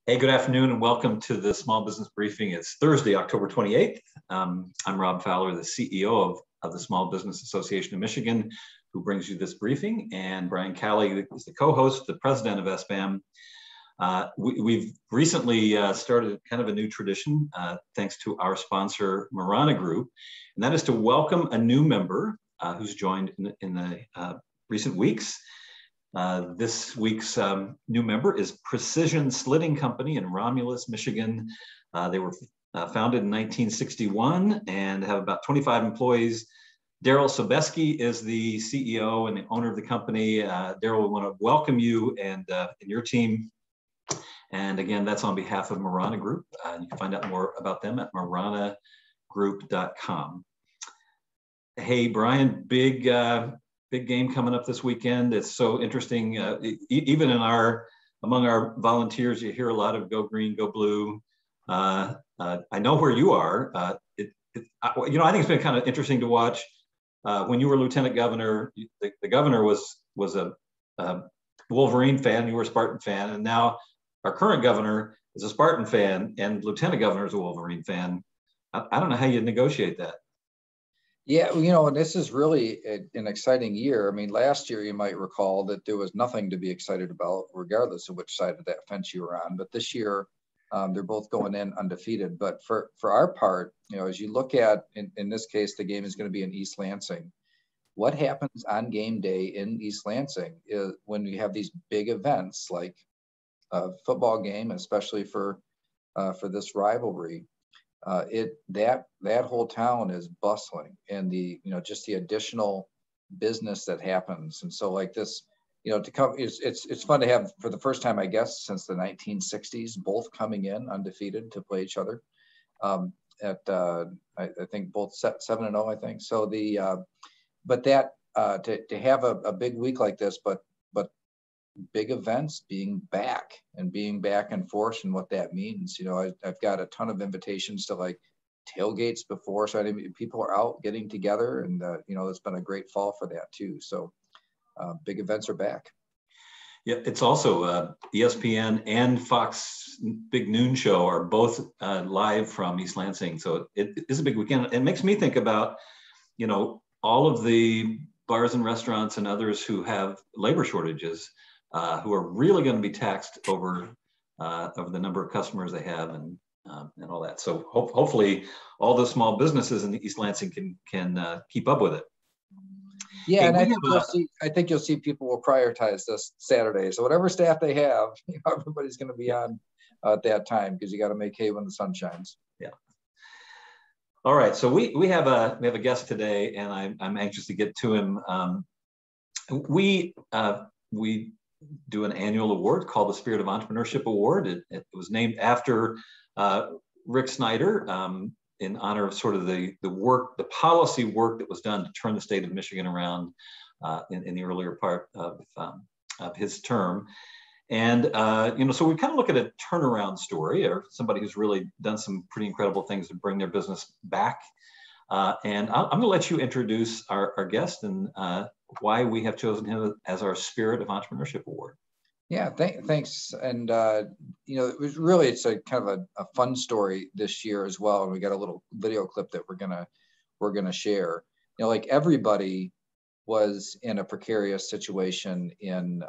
Hey, good afternoon and welcome to the Small Business Briefing. It's Thursday, October 28th. I'm Rob Fowler, the CEO of the Small Business Association of Michigan, who brings you this briefing, and Brian Calley is the co-host, the president of SBAM. We've recently started kind of a new tradition, thanks to our sponsor, Marana Group, and that is to welcome a new member who's joined in the recent weeks. This week's new member is Precision Slitting Company in Romulus, Michigan. They were founded in 1961 and have about 25 employees. Daryl Sobeski is the CEO and the owner of the company. Daryl, we want to welcome you and your team. And again, that's on behalf of Marana Group. You can find out more about them at maranagroup.com. Hey, Brian, big game coming up this weekend. It's so interesting. Even among our volunteers, you hear a lot of go green, go blue. I know where you are. I think it's been kind of interesting to watch. When you were lieutenant governor, the governor was a Wolverine fan. You were a Spartan fan, and now our current governor is a Spartan fan, and lieutenant governor is a Wolverine fan. I don't know how you negotiate that. Yeah, and this is really an exciting year. I mean, last year, you might recall that there was nothing to be excited about, regardless of which side of that fence you were on. But this year, they're both going in undefeated. But for our part, as you look at, in this case, the game is going to be in East Lansing. What happens on game day in East Lansing is when you have these big events like a football game, especially for this rivalry. That whole town is bustling, and just the additional business that happens. And so like this, to come, it's fun to have, for the first time, I guess, since the 1960s, both coming in undefeated to play each other. I think both 7-0, I think. So but that to have a big week like this, but big events being back in force, and what that means. I've got a ton of invitations to like tailgates before, so people are out getting together, and it's been a great fall for that too. So big events are back. Yeah, it's also ESPN and Fox Big Noon Show are both live from East Lansing, so it is a big weekend. It makes me think about all of the bars and restaurants and others who have labor shortages, who are really going to be taxed over the number of customers they have and all that. So hopefully all the small businesses in the East Lansing can keep up with it. Yeah, hey, and I think you'll see people will prioritize this Saturday. So whatever staff they have, everybody's going to be on at that time, because you got to make hay when the sun shines. Yeah. All right, so we have a guest today, and I'm anxious to get to him. We do an annual award called the Spirit of Entrepreneurship Award. It was named after Rick Snyder, in honor of sort of the policy work that was done to turn the state of Michigan around in the earlier part of his term. And so we kind of look at a turnaround story, or somebody who's really done some pretty incredible things to bring their business back. And I'm going to let you introduce our guest and why we have chosen him as our Spirit of Entrepreneurship Award. Yeah, thanks. And it's a kind of a fun story this year as well. And we got a little video clip that we're gonna share. Like everybody was in a precarious situation in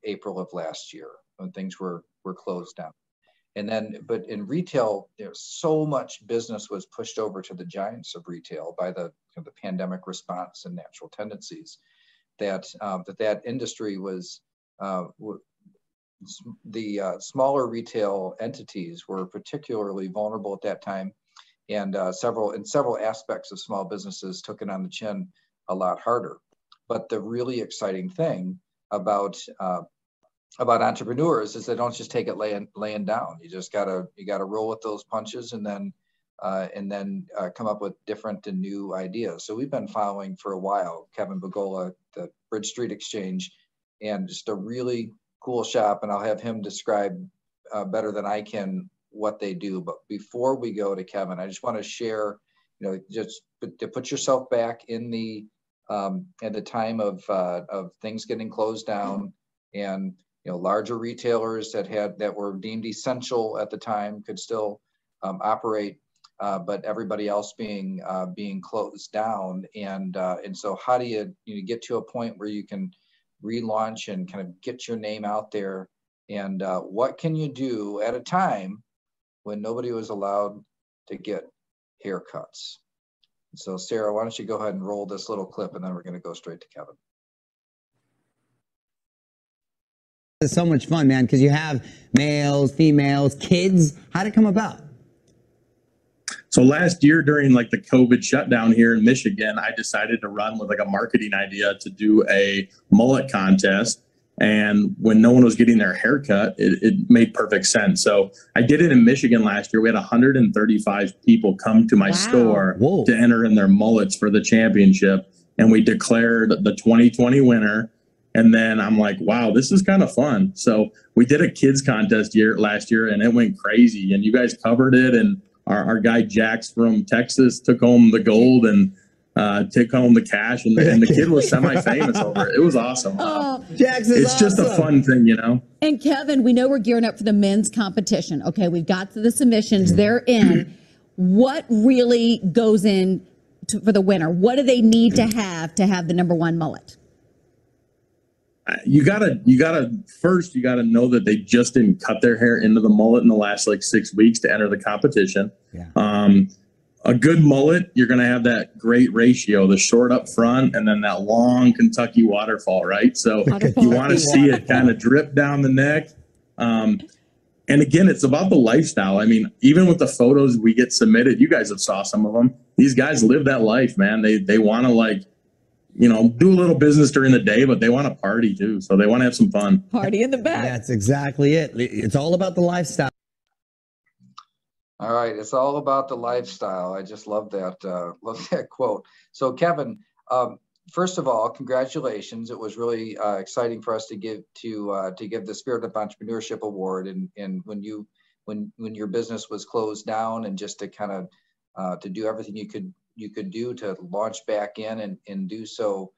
April of last year when things were closed down. And then, but in retail, so much business was pushed over to the giants of retail by the pandemic response and natural tendencies, that industry was, the smaller retail entities were particularly vulnerable at that time, and several aspects of small businesses took it on the chin a lot harder. But the really exciting thing about entrepreneurs is they don't just take it laying down. You just gotta roll with those punches, and then come up with different and new ideas. So we've been following for a while Kevin Begola, the Bridge Street Exchange, and just a really cool shop. And I'll have him describe better than I can what they do. But before we go to Kevin, I just want to share, just to put yourself back in at the time of things getting closed down, and larger retailers that were deemed essential at the time could still operate, but everybody else being closed down. And so how do you get to a point where you can relaunch and kind of get your name out there? And what can you do at a time when nobody was allowed to get haircuts? So Sarah, why don't you go ahead and roll this little clip, and then we're going to go straight to Kevin. It's so much fun, man, because you have males, females, kids. How'd it come about? So last year during like the COVID shutdown here in Michigan, I decided to run with like a marketing idea to do a mullet contest. And when no one was getting their haircut, it made perfect sense. So I did it in Michigan last year. We had 135 people come to my store to enter in their mullets for the championship. And we declared the 2020 winner. And then I'm like, wow, this is kind of fun. So we did a kids contest last year, and it went crazy. And you guys covered it. And our guy Jax from Texas took home the gold and took home the cash, and the kid was semi-famous over it. It was awesome. Jax is it's just a fun thing, And Kevin, we know we're gearing up for the men's competition. Okay, we've got to the submissions. They're in. What really goes in for the winner? What do they need to have the #1 mullet? You gotta know that they just didn't cut their hair into the mullet in the last like 6 weeks to enter the competition. Yeah. A good mullet, you're going to have that great ratio, the short up front and then that long Kentucky waterfall, right? So you want to see it kind of drip down the neck. And again, it's about the lifestyle. I mean, even with the photos we get submitted, you guys have saw some of them. These guys live that life, man. They want to do a little business during the day, but they want to party too. So they want to have some fun. Party in the back. That's exactly it. It's all about the lifestyle. All right, it's all about the lifestyle. I just love that quote. So Kevin, first of all, congratulations. It was really exciting for us to give the Spirit of Entrepreneurship Award, and when your business was closed down, and just to kind of to do everything you could do to launch back in and do so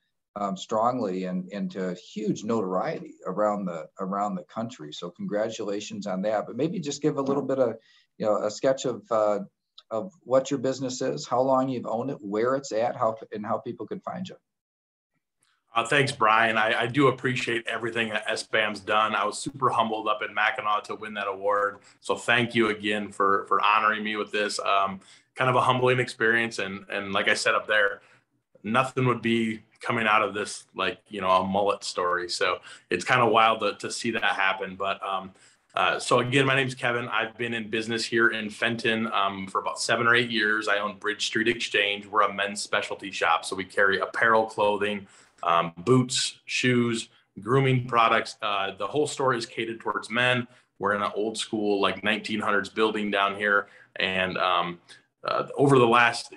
strongly and to huge notoriety around the country. So congratulations on that. But maybe just give a little bit of a sketch of what your business is, how long you've owned it, where it's at, how people can find you. Thanks, Brian. I do appreciate everything that SBAM's done. I was super humbled up in Mackinac to win that award. So thank you again for honoring me with this. Kind of a humbling experience. And like I said up there, nothing would be coming out of this like, a mullet story. So it's kind of wild to see that happen. But so again, my name's Kevin. I've been in business here in Fenton for about 7 or 8 years. I own Bridge Street Exchange. We're a men's specialty shop. So we carry apparel, clothing, boots, shoes, grooming products. The whole store is catered towards men. We're in an old school, like 1900s building down here. And over the last,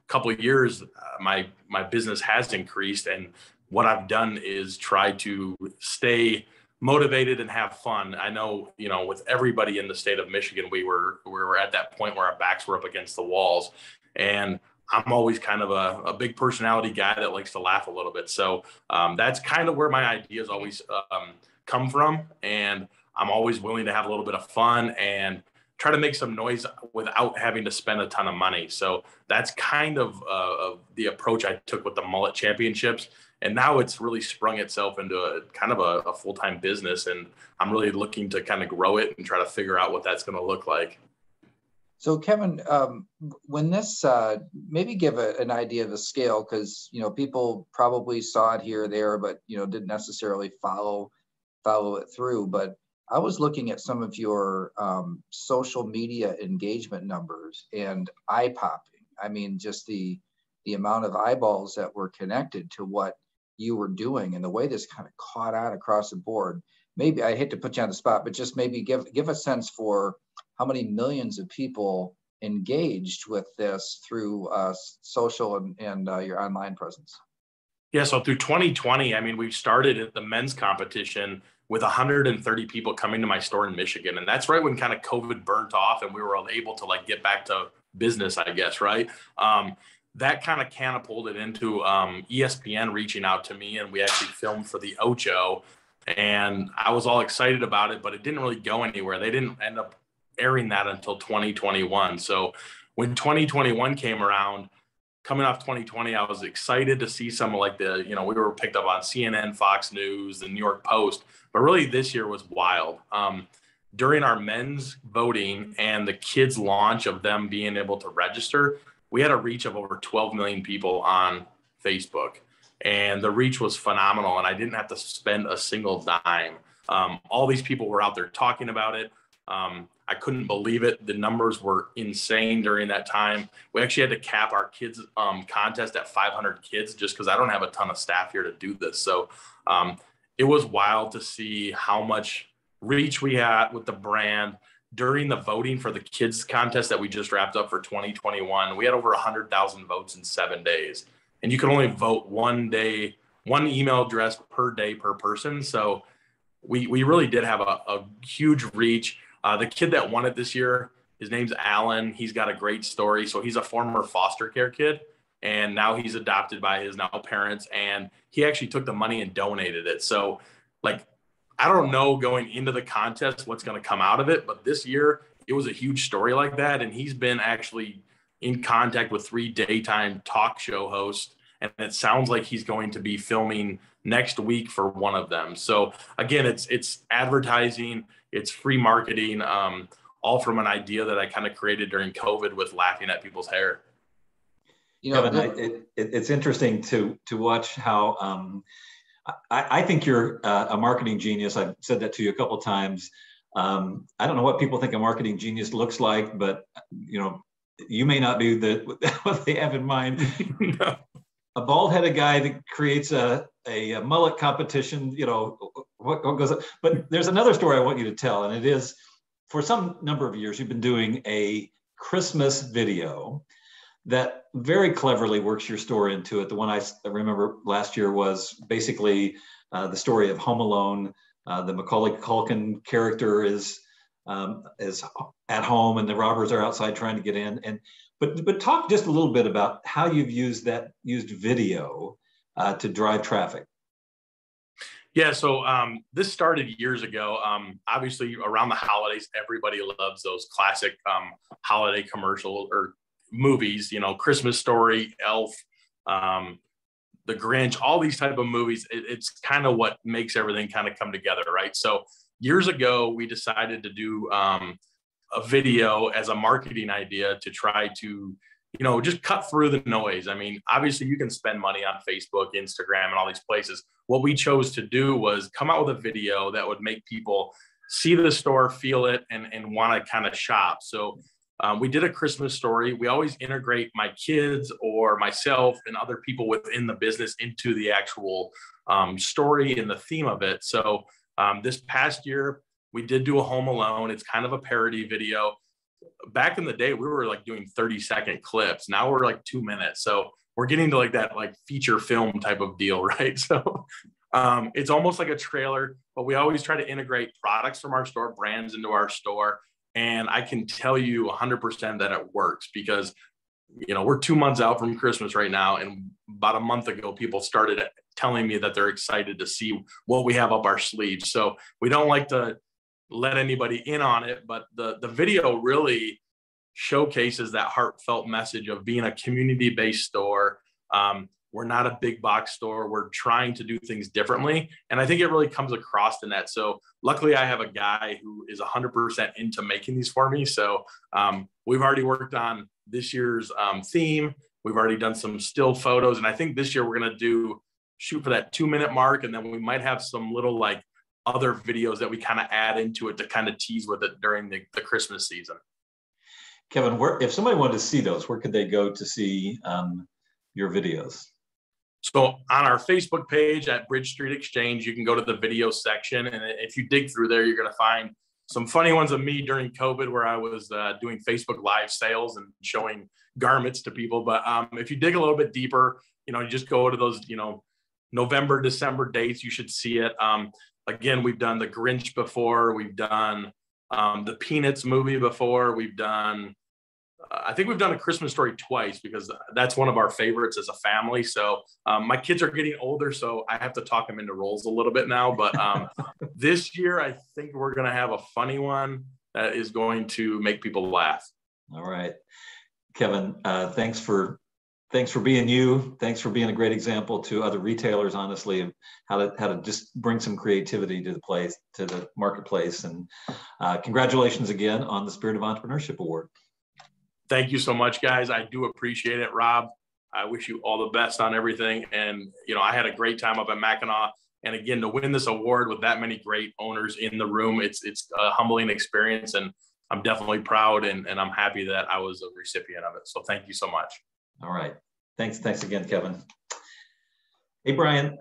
couple of years, my business has increased. And what I've done is try to stay motivated and have fun. I know, with everybody in the state of Michigan, we were at that point where our backs were up against the walls. And I'm always kind of a big personality guy that likes to laugh a little bit. So that's kind of where my ideas always come from. And I'm always willing to have a little bit of fun and try to make some noise without having to spend a ton of money. So that's kind of the approach I took with the Mullet Championships. And now it's really sprung itself into a kind of a full-time business. And I'm really looking to kind of grow it and try to figure out what that's going to look like. So Kevin, when this, maybe give an idea of the scale, because, people probably saw it here or there, but, didn't necessarily follow it through. But I was looking at some of your social media engagement numbers, and eye-popping. I mean, just the amount of eyeballs that were connected to what you were doing and the way this kind of caught on across the board. Maybe, I hate to put you on the spot, but just maybe give a sense for how many millions of people engaged with this through social and your online presence. Yeah, so through 2020, I mean, we started at the men's competition with 130 people coming to my store in Michigan. And that's right when kind of COVID burnt off and we were able to get back to business, I guess, right? That kind of catapulted into ESPN reaching out to me, and we actually filmed for the Ocho. And I was all excited about it, but it didn't really go anywhere. They didn't end up airing that until 2021. So when 2021 came around, coming off 2020, I was excited to see some of like the, we were picked up on CNN, Fox News, the New York Post, but really this year was wild. During our men's voting and the kids' launch of them being able to register, we had a reach of over 12 million people on Facebook. And the reach was phenomenal. And I didn't have to spend a single dime. All these people were out there talking about it. I couldn't believe it. The numbers were insane during that time. We actually had to cap our kids contest at 500 kids just because I don't have a ton of staff here to do this. So it was wild to see how much reach we had with the brand. During the voting for the kids contest that we just wrapped up for 2021, we had over 100,000 votes in 7 days. And you can only vote one email address per day per person. So we really did have a huge reach. The kid that won it this year, his name's Alan. He's got a great story. So he's a former foster care kid, and now he's adopted by his now parents. And he actually took the money and donated it. So like, I don't know going into the contest what's going to come out of it, but this year it was a huge story like that. And he's been actually in contact with 3 daytime talk show hosts. And it sounds like he's going to be filming next week for one of them. So again, it's advertising, it's free marketing, all from an idea that I kind of created during COVID with laughing at people's hair. Kevin, it's interesting to watch how I think you're a marketing genius. I've said that to you a couple of times. I don't know what people think a marketing genius looks like, but you may not be what they have in mind. No. A bald-headed guy that creates a mullet competition, what goes on. But there's another story I want you to tell, and it is, for some number of years, you've been doing a Christmas video that very cleverly works your story into it. The one I remember last year was basically the story of Home Alone. The Macaulay Culkin character is at home, and the robbers are outside trying to get in. But talk just a little bit about how you've used video to drive traffic. Yeah, so this started years ago. Obviously, around the holidays, everybody loves those classic holiday commercial or movies. Christmas Story, Elf, The Grinch, all these type of movies. It's kind of what makes everything kind of come together, right? So years ago, we decided to do a video as a marketing idea to try to, just cut through the noise. I mean, obviously you can spend money on Facebook, Instagram, and all these places. What we chose to do was come out with a video that would make people see the store, feel it, and want to kind of shop. So we did a Christmas Story. We always integrate my kids or myself and other people within the business into the actual story and the theme of it. So this past year, we did do a Home Alone. It's kind of a parody video. Back in the day, we were like doing 30-second clips. Now we're like 2 minutes. So we're getting to like that like feature film type of deal, right? So it's almost like a trailer, but we always try to integrate products from our store, brands into our store. And I can tell you 100% that it works because, we're 2 months out from Christmas right now. And about a month ago, people started telling me that they're excited to see what we have up our sleeves. So we don't like to let anybody in on it, but the video really showcases that heartfelt message of being a community-based store. We're not a big box store. We're trying to do things differently. And I think it really comes across in that. So luckily I have a guy who is 100% into making these for me. So we've already worked on this year's theme. We've already done some still photos. And I think this year we're going to shoot for that 2-minute mark. And then we might have some little like other videos that we kind of add into it to kind of tease with it during the Christmas season. Kevin, if somebody wanted to see those, where could they go to see your videos? So on our Facebook page at Bridge Street Exchange, you can go to the video section. And if you dig through there, you're going to find some funny ones of me during COVID where I was doing Facebook Live sales and showing garments to people. But if you dig a little bit deeper, you just go to those, November, December dates, you should see it. Again, we've done The Grinch before. We've done the Peanuts movie before. We've done I think we've done A Christmas Story twice because that's one of our favorites as a family. So my kids are getting older, so I have to talk them into roles a little bit now. But this year, I think we're going to have a funny one that is going to make people laugh. All right, Kevin, thanks for being you. Thanks for being a great example to other retailers, honestly, of how to just bring some creativity to the marketplace. And congratulations again on the Spirit of Entrepreneurship Award. Thank you so much, guys. I do appreciate it, Rob. I wish you all the best on everything. And, I had a great time up at Mackinac. And again, to win this award with that many great owners in the room, it's a humbling experience. And I'm definitely proud and I'm happy that I was a recipient of it. So thank you so much. All right. Thanks again, Kevin. Hey, Brian,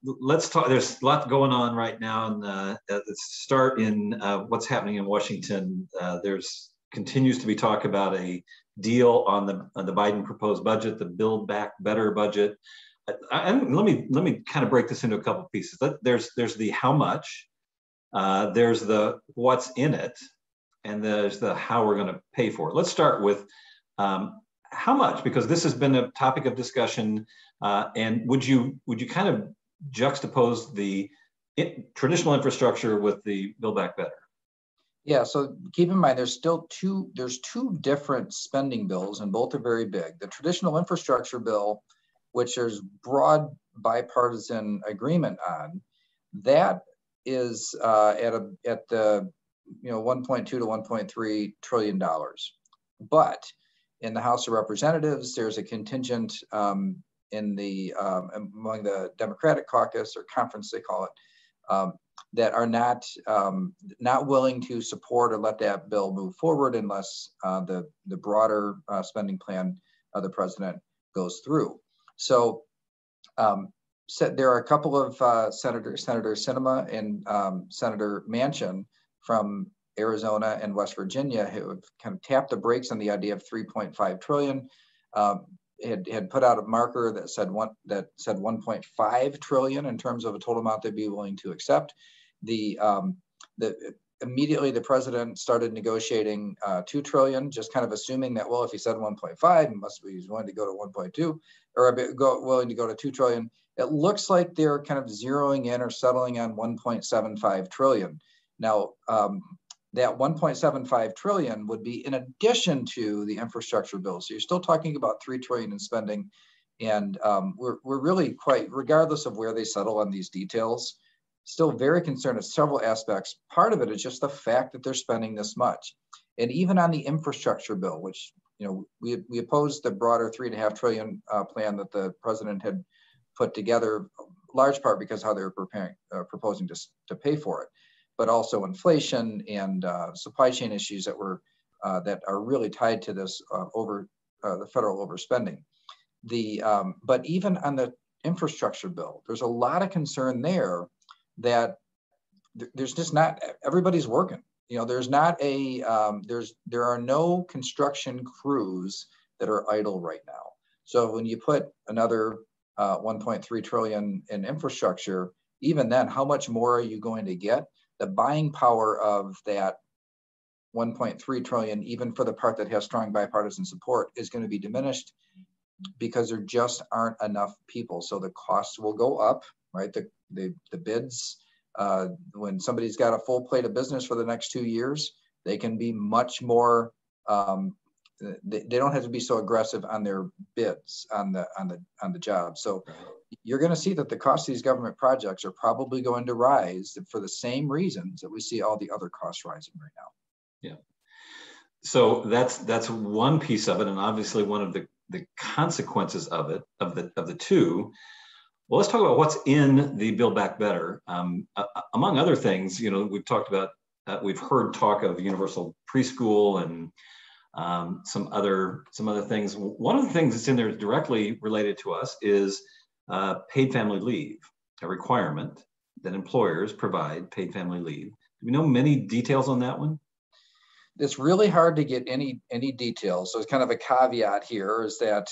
let's talk. There's a lot going on right now. And let's start in what's happening in Washington. There's continues to be talk about a deal on the Biden proposed budget, the Build Back Better budget. Let me kind of break this into a couple of pieces. There's the how much, there's the what's in it, and there's the how we're going to pay for it. Let's start with how much, because this has been a topic of discussion. And would you kind of juxtapose the traditional infrastructure with the Build Back Better? Yeah, so keep in mind, there's two different spending bills, and both are very big. The traditional infrastructure bill, which there's broad bipartisan agreement on, that is at the 1.2 to 1.3 trillion dollars. But in the House of Representatives, there's a contingent in the among the Democratic caucus, or conference they call it, that are not willing to support or let that bill move forward unless the broader spending plan of the president goes through. So there are a couple of Senator Sinema and Senator Manchin from Arizona and West Virginia who have kind of tapped the brakes on the idea of 3.5 trillion. Had put out a marker that said 1.5 trillion in terms of a total amount they'd be willing to accept. Immediately the president started negotiating 2 trillion, just kind of assuming that, well, if he said 1.5, he must be willing to go to 1.2, or willing to go to 2 trillion. It looks like they're kind of zeroing in or settling on 1.75 trillion. Now, that 1.75 trillion would be in addition to the infrastructure bill. So you're still talking about 3 trillion in spending. And we're really quite, regardless of where they settle on these details, still very concerned with several aspects. Part of it is just the fact that they're spending this much. And even on the infrastructure bill, which, we opposed the broader 3.5 trillion plan that the president had put together, large part because how they were proposing to pay for it, but also inflation and supply chain issues that are really tied to this the federal overspending. But even on the infrastructure bill, there's a lot of concern there that there's just not everybody's working. There's not there are no construction crews that are idle right now. So when you put another 1.3 trillion in infrastructure, even then, how much more are you going to get? The buying power of that 1.3 trillion, even for the part that has strong bipartisan support, is going to be diminished because there just aren't enough people. So the costs will go up, right? The bids, when somebody's got a full plate of business for the next 2 years, they can be much more, they don't have to be so aggressive on their bids on the job. So you're going to see that the cost of these government projects are probably going to rise for the same reasons that we see all the other costs rising right now. Yeah. So that's one piece of it, and obviously one of the consequences of it, of the two. Well, let's talk about what's in the Build Back Better. Among other things, we've talked about, we've heard talk of universal preschool and some other things. One of the things that's in there directly related to us is paid family leave, a requirement that employers provide paid family leave. Do we know many details on that one? It's really hard to get any details. So it's kind of a caveat here is that,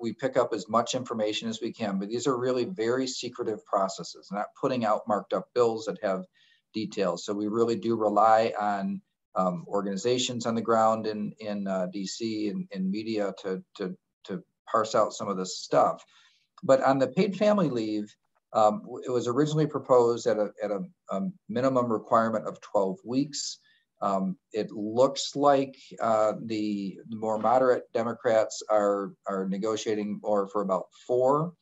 we pick up as much information as we can, but these are really very secretive processes, not putting out marked up bills that have details. So we really do rely on organizations on the ground in DC and media to parse out some of this stuff. But on the paid family leave, it was originally proposed at a minimum requirement of 12 weeks. It looks like the more moderate Democrats are negotiating more for about 4.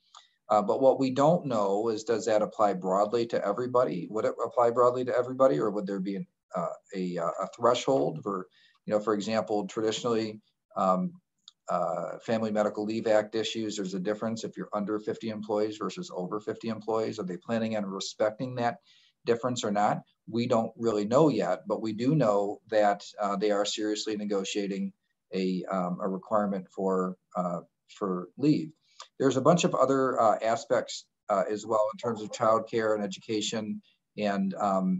But what we don't know is, does that apply broadly to everybody? Would it apply broadly to everybody, or would there be a threshold for, for example, traditionally, Family Medical Leave Act issues, there's a difference if you're under 50 employees versus over 50 employees. Are they planning on respecting that difference or not? We don't really know yet, but we do know that they are seriously negotiating a requirement for leave. There's a bunch of other aspects as well in terms of childcare and education, and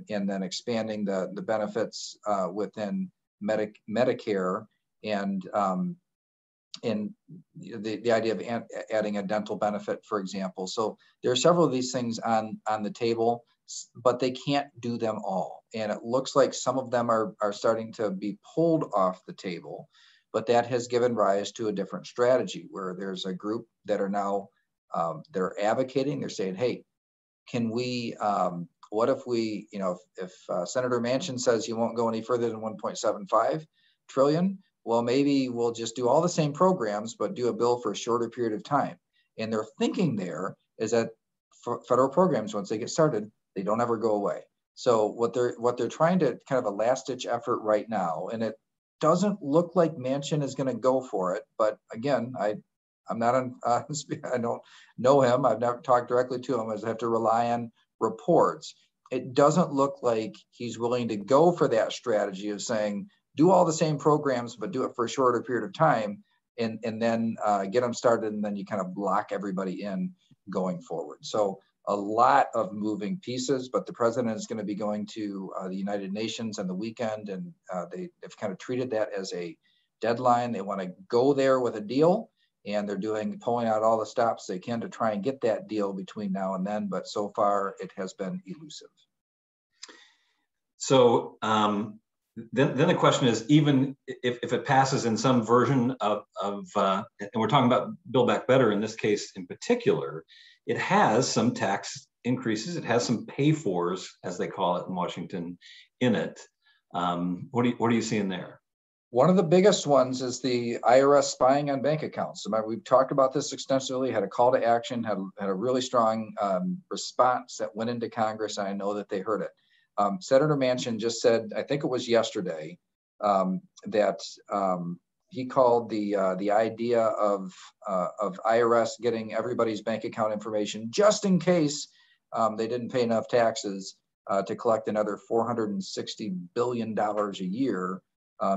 then expanding the benefits within Medicare, and the idea of adding a dental benefit, for example. So there are several of these things on the table, but they can't do them all. And it looks like some of them are starting to be pulled off the table, but that has given rise to a different strategy where there's a group that are now, they're advocating, they're saying, hey, can we, what if we, if Senator Manchin says he won't go any further than 1.75 trillion, well, maybe we'll just do all the same programs, but do a bill for a shorter period of time. And their thinking there is that federal programs, once they get started, they don't ever go away. So what they're trying to kind of a last ditch effort right now, and it doesn't look like Manchin is going to go for it. But again, I'm not on, I don't know him. I've never talked directly to him, as I have to rely on reports. It doesn't look like he's willing to go for that strategy of saying, do all the same programs, but do it for a shorter period of time, and then get them started, and then you kind of block everybody in going forward. So a lot of moving pieces, but the president is going to be going to the United Nations on the weekend, and they've kind of treated that as a deadline. They want to go there with a deal, and they're pulling out all the stops they can to try and get that deal between now and then, but so far it has been elusive. So then the question is, even if it passes in some version of and we're talking about Build Back Better in this case in particular, it has some tax increases. It has some pay-fors, as they call it in Washington, in it. What are you seeing there? One of the biggest ones is the IRS spying on bank accounts. We've talked about this extensively, had a call to action, had a really strong response that went into Congress, and I know that they heard it. Senator Manchin just said, I think it was yesterday, that he called the idea of IRS getting everybody's bank account information just in case they didn't pay enough taxes to collect another $460 billion a year.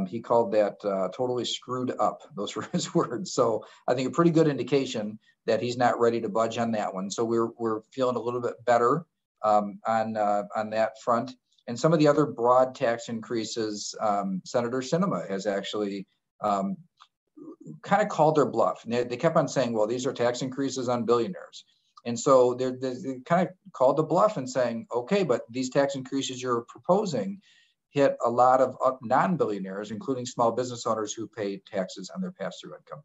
He called that totally screwed up. Those were his words. So I think a pretty good indication that he's not ready to budge on that one. So we're feeling a little bit better on that front. And some of the other broad tax increases, Senator Sinema has actually kind of called their bluff. And they kept on saying, well, these are tax increases on billionaires. And so they kind of called the bluff and saying, okay, but these tax increases you're proposing hit a lot of non-billionaires, including small business owners who pay taxes on their pass-through income.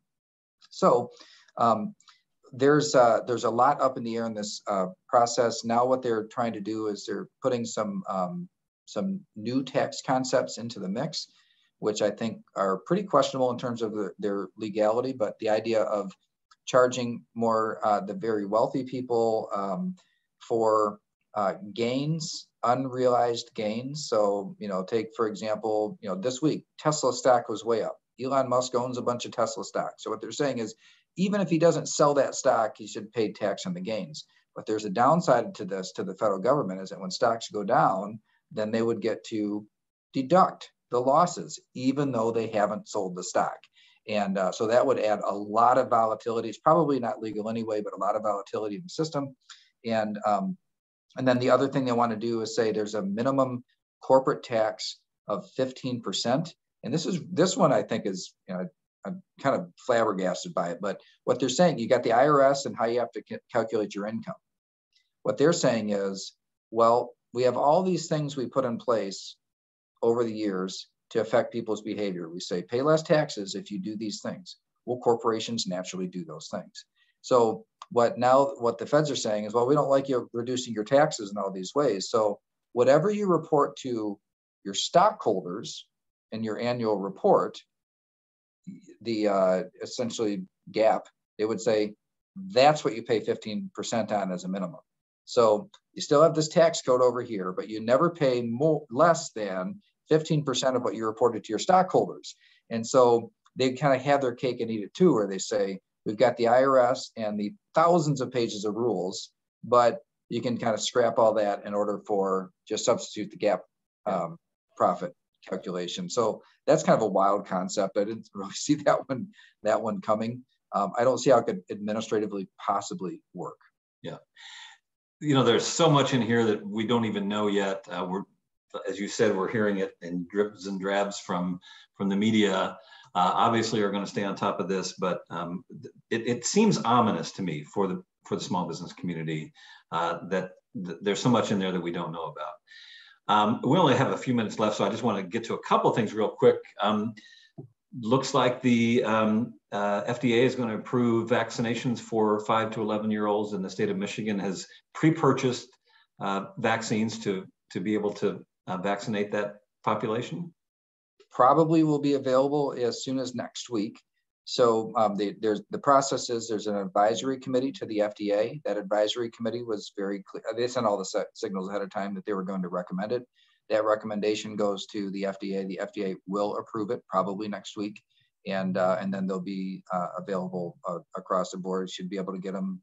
So there's a lot up in the air in this process. Now what they're trying to do is they're putting some new tax concepts into the mix, which I think are pretty questionable in terms of their legality, but the idea of charging more the very wealthy people for gains, unrealized gains. So, take, for example, this week, Tesla stock was way up. Elon Musk owns a bunch of Tesla stock. So what they're saying is, even if he doesn't sell that stock, he should pay tax on the gains. But there's a downside to this, to the federal government, is that when stocks go down, then they would get to deduct the losses, even though they haven't sold the stock. And so that would add a lot of volatility. It's probably not legal anyway, but a lot of volatility in the system. And then the other thing they want to do is say there's a minimum corporate tax of 15%. And this one I think is, I'm kind of flabbergasted by it, but what they're saying, you got the IRS and how you have to calculate your income. What they're saying is, well, we have all these things we put in place over the years to affect people's behavior. We say, pay less taxes if you do these things. Well, corporations naturally do those things. So what the feds are saying is, well, we don't like you reducing your taxes in all these ways. So whatever you report to your stockholders in your annual report, the essentially GAAP, they would say that's what you pay 15% on as a minimum. So you still have this tax code over here, but you never pay less than 15% of what you reported to your stockholders. And so they kind of have their cake and eat it too, where they say, we've got the IRS and the thousands of pages of rules, but you can kind of scrap all that in order for just substitute the GAAP profit calculation. So that's kind of a wild concept. I didn't really see that one coming. I don't see how it could administratively possibly work. Yeah. You know, there's so much in here that we don't even know yet. As you said, we're hearing it in dribs and drabs from the media. Obviously are going to stay on top of this, but it seems ominous to me for the small business community that there's so much in there that we don't know about. We only have a few minutes left, so I just want to get to a couple things real quick. Looks like the FDA is going to approve vaccinations for 5 to 11-year-olds, and the state of Michigan has pre-purchased vaccines to be able to vaccinate that population. Probably will be available as soon as next week. So the process is there's an advisory committee to the FDA. That advisory committee was very clear. They sent all the signals ahead of time that they were going to recommend it. That recommendation goes to the FDA. The FDA will approve it probably next week, and then they'll be available across the board. Should be able to get them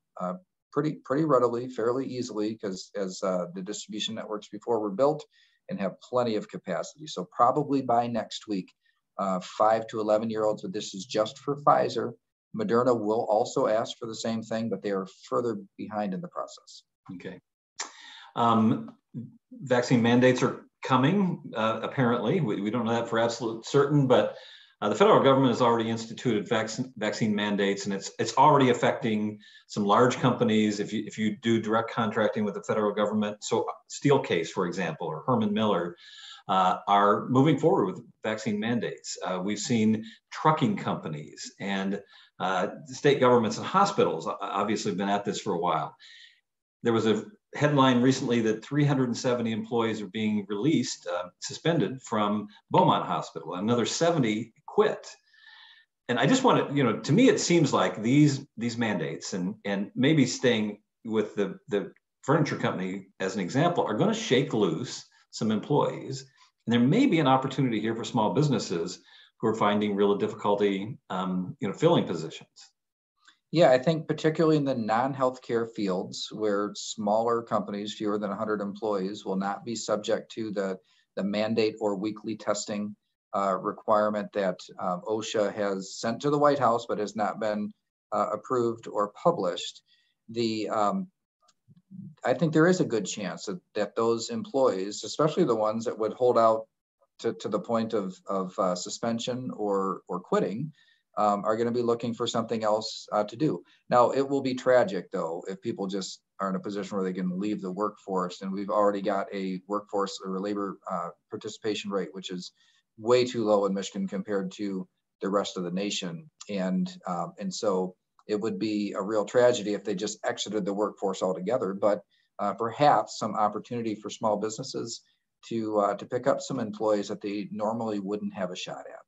pretty readily, fairly easily, because as the distribution networks before were built and have plenty of capacity. So probably by next week, 5 to 11-year-olds, but this is just for Pfizer. Moderna will also ask for the same thing, but they are further behind in the process. Okay. Vaccine mandates are coming, apparently. We don't know that for absolute certain, but the federal government has already instituted vaccine mandates, and it's already affecting some large companies. If you do direct contracting with the federal government, so Steelcase, for example, or Herman Miller, are moving forward with vaccine mandates. We've seen trucking companies and state governments and hospitals obviously been at this for a while. There was a headline recently that 370 employees are being released, suspended from Beaumont Hospital. Another 70 quit. And I just want to, to me, it seems like these mandates and maybe staying with the furniture company as an example are going to shake loose some employees. And there may be an opportunity here for small businesses who are finding real difficulty, filling positions. Yeah, I think particularly in the non-healthcare fields where smaller companies, fewer than 100 employees, will not be subject to the mandate or weekly testing requirement that OSHA has sent to the White House, but has not been approved or published. I think there is a good chance that those employees, especially the ones that would hold out to the point of suspension or quitting, are going to be looking for something else to do. Now, it will be tragic, though, if people just are in a position where they can leave the workforce. And we've already got a workforce or labor participation rate, which is way too low in Michigan compared to the rest of the nation. And so it would be a real tragedy if they just exited the workforce altogether. But perhaps some opportunity for small businesses to pick up some employees that they normally wouldn't have a shot at.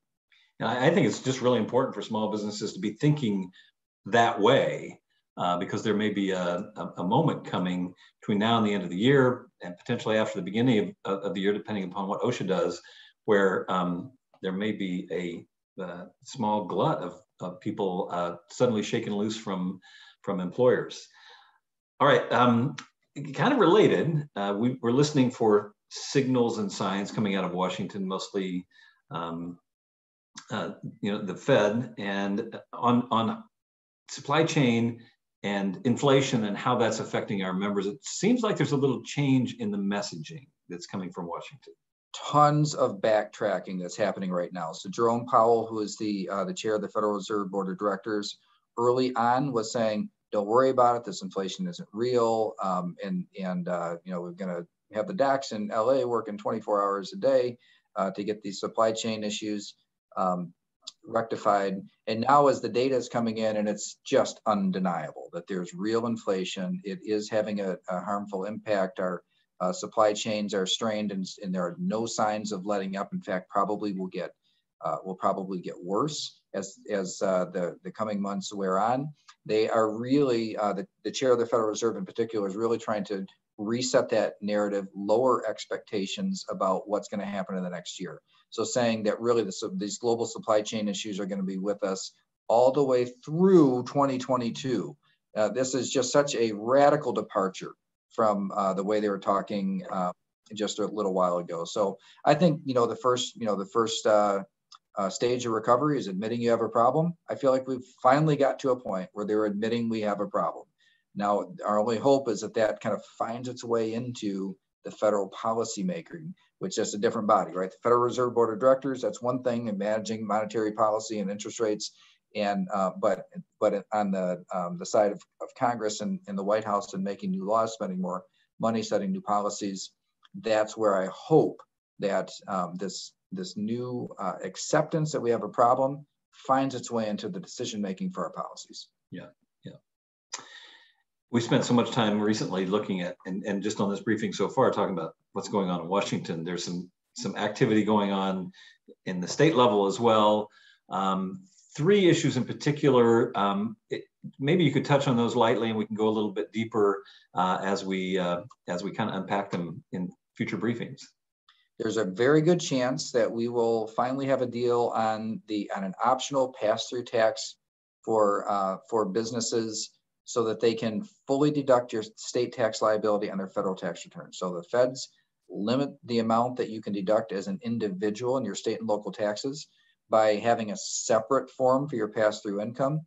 And I think it's just really important for small businesses to be thinking that way, because there may be a moment coming between now and the end of the year, and potentially after the beginning of the year, depending upon what OSHA does, where there may be a small glut of people suddenly shaken loose from employers. All right, kind of related, we're listening for signals and signs coming out of Washington, mostly the Fed, and on supply chain and inflation and how that's affecting our members. It seems like there's a little change in the messaging that's coming from Washington. Tons of backtracking that's happening right now. So Jerome Powell, who is the chair of the Federal Reserve Board of Directors, early on was saying, "Don't worry about it. This inflation isn't we're going to have the docs in LA working 24 hours a day. to get these supply chain issues rectified. And now as the data is coming in, and it's just undeniable that there's real inflation, it is having a harmful impact. Our supply chains are strained, and there are no signs of letting up. In fact, probably will get worse as the coming months wear on. They are really, the chair of the Federal Reserve in particular is really trying to reset that narrative, lower expectations about what's going to happen in the next year. So saying that really these global supply chain issues are going to be with us all the way through 2022. This is just such a radical departure from the way they were talking just a little while ago. So I think, the first stage of recovery is admitting you have a problem. I feel like we've finally got to a point where they're admitting we have a problem. Now, our only hope is that kind of finds its way into the federal policy making, which is a different body, right? The Federal Reserve Board of Directors, that's one thing in managing monetary policy and interest rates. And but on the side of Congress and the White House and making new laws, spending more money, setting new policies, that's where I hope that this new acceptance that we have a problem finds its way into the decision making for our policies. Yeah. We spent so much time recently looking at, and just on this briefing so far, talking about what's going on in Washington. There's some activity going on in the state level as well. Three issues in particular. Maybe you could touch on those lightly, and we can go a little bit deeper as we kind of unpack them in future briefings. There's a very good chance that we will finally have a deal on an optional pass-through tax for businesses, so that they can fully deduct your state tax liability on their federal tax return. So the feds limit the amount that you can deduct as an individual in your state and local taxes by having a separate form for your pass-through income.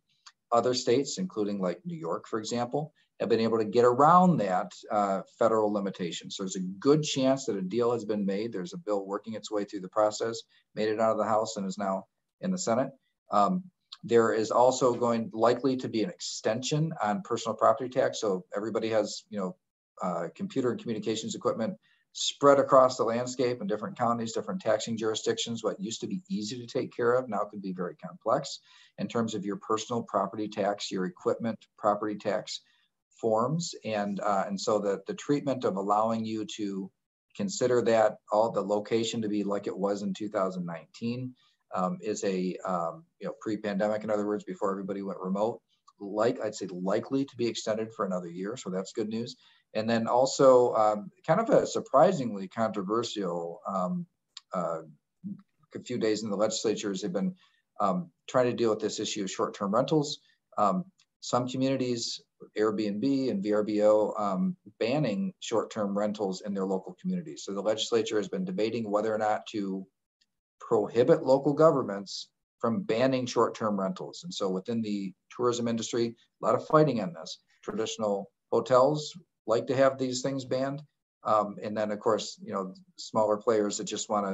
Other states, including like New York, for example, have been able to get around that federal limitation. So there's a good chance that a deal has been made. There's a bill working its way through the process, made it out of the House and is now in the Senate. There is also likely to be an extension on personal property tax. So everybody has, computer and communications equipment spread across the landscape in different counties, different taxing jurisdictions. What used to be easy to take care of now could be very complex in terms of your personal property tax, your equipment property tax forms. And so the treatment of allowing you to consider that all the location to be like it was in 2019 is a pre-pandemic, in other words, before everybody went remote, I'd say likely to be extended for another year. So that's good news. And then also kind of a surprisingly controversial a few days in the legislatures have been trying to deal with this issue of short-term rentals. Some communities, Airbnb and VRBO, banning short-term rentals in their local communities. So the legislature has been debating whether or not to prohibit local governments from banning short-term rentals. And so within the tourism industry, a lot of fighting on this. Traditional hotels like to have these things banned. And then of course, smaller players that just want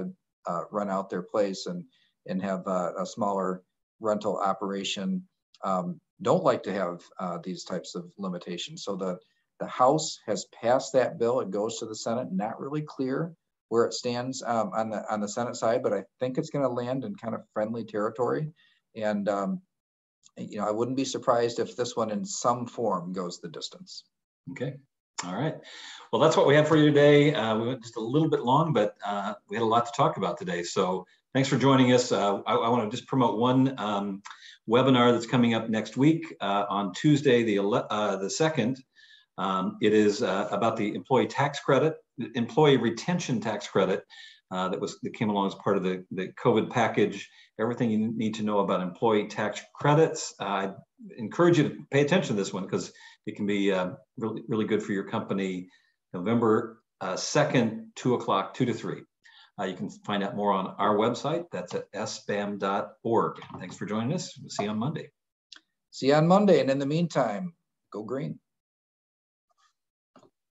to run out their place and have a smaller rental operation don't like to have these types of limitations. So the House has passed that bill. It goes to the Senate, not really clear where it stands on the Senate side, but I think it's going to land in kind of friendly territory. And I wouldn't be surprised if this one in some form goes the distance. Okay. All right. Well, that's what we had for you today. We went just a little bit long, but we had a lot to talk about today. So thanks for joining us. I want to just promote one webinar that's coming up next week on Tuesday, the 2nd. It is about the employee tax credit, employee retention tax credit that came along as part of the COVID package. Everything you need to know about employee tax credits. I encourage you to pay attention to this one because it can be really, really good for your company. November 2nd, 2 o'clock, 2 to 3. You can find out more on our website. That's at sbam.org. Thanks for joining us. We'll see you on Monday. See you on Monday. And in the meantime, go green.